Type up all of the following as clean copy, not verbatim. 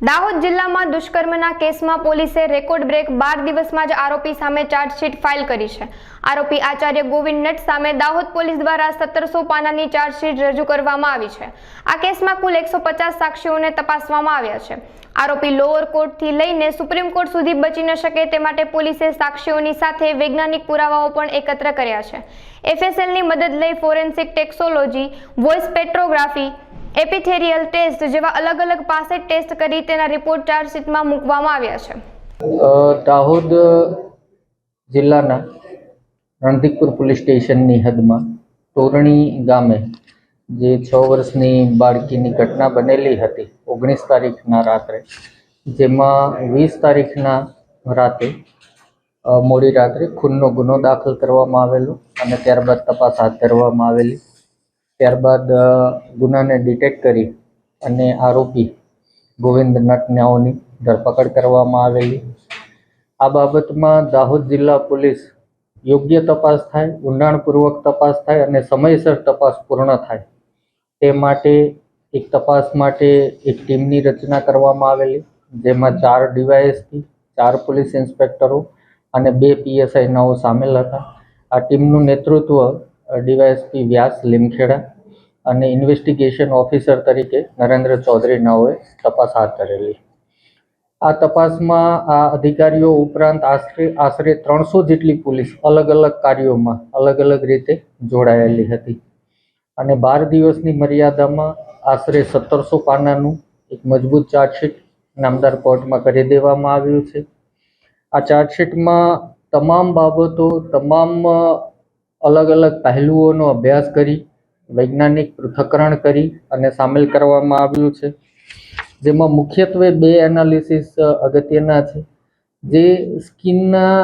દાહોદ જિલ્લામાં દુષ્કર્મના કેસમાં પોલીસે રેકોર્ડ બ્રેક 12 દિવસમાં જ આરોપી સામે ચાર્જશીટ ફાઇલ કરી છે। આરોપી આચાર્ય ગોવિંદ નટ સામે દાહોદ પોલીસ દ્વારા 1700 પાનાની ચાર્જશીટ રજૂ કરવામાં આવી છે। આ કેસમાં કુલ 150 સાક્ષીઓને તપાસવામાં આવ્યા છે। આરોપી લોઅર કોર્ટથી લઈને સુપ્રીમ કોર્ટ સુધી બચી ન શકે તે માટે પોલીસે સાક્ષીઓની સાથે વૈજ્ઞાનિક પુરાવાઓ પણ એકત્ર કર્યા છે। એફએસએલની મદદ લઈ ફોરેન્સિક ટેક્સોલોજી, વોઇસ સ્પેક્ટ્રોગ્રાફી, એપિથેરિયલ ટેસ્ટ જેવા અલગ અલગ પાસે ટેસ્ટ કરી તેના રિપોર્ટ ચાર્જશીટમાં મૂકવામાં આવ્યા છે। દાહોદ જિલ્લાના રણધીકપુર પોલીસ સ્ટેશનની હદમાં તોરણી ગામે જે 6 વર્ષની બાળકીની ઘટના બનેલી હતી 19 તારીખના રાત્રે, જેમાં 20 તારીખના રાતે મોડી રાત્રે ખૂનનો ગુનો દાખલ કરવામાં આવેલો અને ત્યારબાદ તપાસ હાથ ધરવામાં આવેલી। ત્યારબાદ ગુનાને ડિટેક્ટ કરી અને આરોપી ગોવિંદ નટનાઓની ધરપકડ કરવામાં આવેલી। આ બાબતમાં દાહોદ જિલ્લા પોલીસ યોગ્ય તપાસ થાય, ઊંડાણપૂર્વક તપાસ થાય અને સમયસર તપાસ પૂર્ણ થાય તે માટે એક તપાસ માટે એક ટીમની રચના કરવામાં આવેલી, જેમાં 4 ડીવાયએસપી, 4 પોલીસ ઇન્સ્પેક્ટરો અને 2 પીએસઆઈ નાઓ સામેલ હતા। આ ટીમનું નેતૃત્વ ડીવાયએસપી વ્યાસ લીમખેડા અને ઇન્વેસ્ટિગેશન ઓફિસર તરીકે નરેન્દ્ર ચૌધરી નાઓએ તપાસ હાથ ધરેલી। આ તપાસમાં આ અધિકારીઓ ઉપરાંત આશરે 300 જેટલી પોલીસ અલગ અલગ કાર્યોમાં અલગ અલગ રીતે જોડાયેલી હતી અને 12 દિવસની મર્યાદામાં આશરે 1700 પાનાનું એક મજબૂત ચાર્જશીટ નામદાર કોર્ટમાં કરી દેવામાં આવ્યું છે। આ ચાર્જશીટમાં તમામ બાબતો, તમામ અલગ અલગ પહેલુઓનો અભ્યાસ કરી, વૈજ્ઞાનિક પૃથ્થકરણ કરી અને સામેલ કરવામાં આવ્યું છે, જેમાં મુખ્યત્વે 2 એનાલિસિસ અગત્યના છે। જે સ્કિનના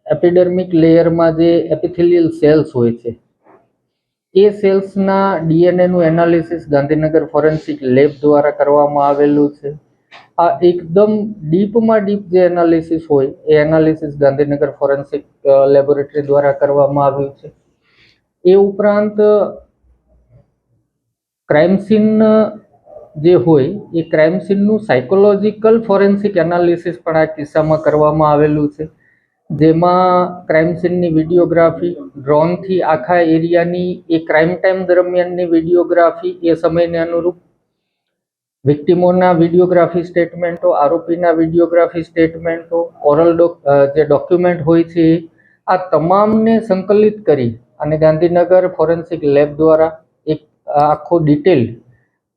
એપિડર્મિક લેયરમાં જે એપિથેલિયલ સેલ્સ હોય છે એ સેલ્સના ડીએનએનું એનાલિસિસ ગાંધીનગર ફોરેન્સિક લેબ દ્વારા કરવામાં આવેલું છે। આ એકદમ ડીપમાં ડીપ જે એનાલિસિસ હોય એ એનાલિસિસ ગાંધીનગર ફોરેન્સિક લેબોરેટરી દ્વારા કરવામાં આવ્યું છે। એ ઉપરાંત ક્રાઇમ સીન જે હોય એ ક્રાઇમ સીનનું સાયકોલોજીકલ ફોરેન્સિક એનાલિસિસ પણ આ કિસ્સામાં કરવામાં આવેલું છે, જેમાં ક્રાઇમ સીનની વિડીયોગ્રાફી, ડ્રોનથી આખા એરિયાની એ ક્રાઇમ ટાઈમ દરમિયાનની વિડીયોગ્રાફી, એ સમયને અનુરૂપ વિક્ટિમોના વિડીયોગ્રાફી સ્ટેટમેન્ટો, આરોપીના વિડીયોગ્રાફી સ્ટેટમેન્ટો, ઓરલ જે ડોક્યુમેન્ટ હોય છે આ તમામને સંકલિત કરી અને ગાંધીનગર ફોરેન્સિક લેબ દ્વારા એક આખો detail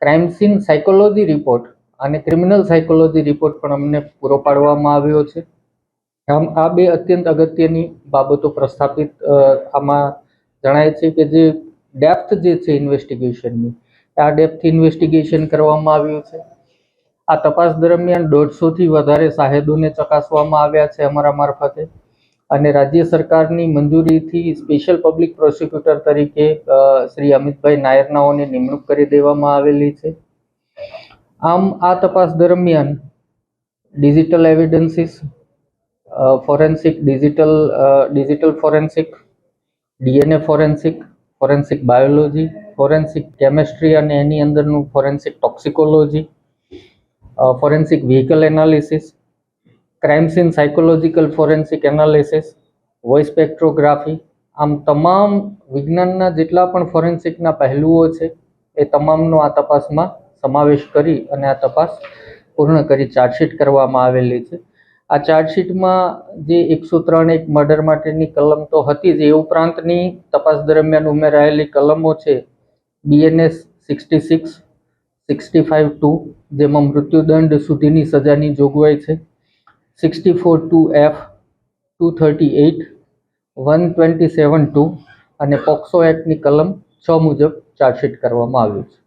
crime scene psychology report અને ક્રિમિનલ સાયકોલોજી રિપોર્ટ પણ અમને પૂરો પાડવામાં આવ્યો છે। આમ આ 2 અત્યંત અગત્યની બાબતો પ્રસ્થાપિત આમાં જણાય છે કે જે ડેપ્થ જે છે ઇન્વેસ્ટિગેશનની, આ ડેપ્થ ઇન્વેસ્ટિગેશન કરવામાં આવ્યું છે। આ તપાસ દરમિયાન 150થી વધારે સાહેદોને ચકાસવામાં આવ્યા છે અમારા મારફતે અને રાજ્ય સરકારની મંજૂરીથી સ્પેશિયલ પબ્લિક પ્રોસિક્યુટર તરીકે શ્રી અમિતભાઈ નાયરનાઓની નિમણૂક કરી દેવામાં આવેલી છે। આમ આ તપાસ દરમિયાન digital evidences, forensic digital forensic, DNA forensic, forensic biology, forensic chemistry અને એની અંદરનું forensic toxicology, forensic vehicle analysis, crime scene psychological forensic analysis, voice spectrography, આમ તમામ વિજ્ઞાનના જેટલા પણ ફોરેન્સિકના પહેલુઓ છે એ તમામનો આ તપાસમાં સમાવેશ કરી અને આ તપાસ પૂર્ણ કરી ચાર્જશીટ કરવામાં આવેલી છે। આ ચાર્જશીટમાં જે 103 એક મર્ડર માટેની કલમ તો હતી જ, એ ઉપરાંતની તપાસ દરમિયાન ઉમેરાયેલી કલમો છે BNS 66, 65(2) જેમાં મૃત્યુદંડ સુધીની સજાની જોગવાઈ છે, 64(2)F, 238, 127(2) અને પોક્સો એક્ટની કલમ 6 મુજબ ચાર્જશીટ કરવામાં આવ્યું છે।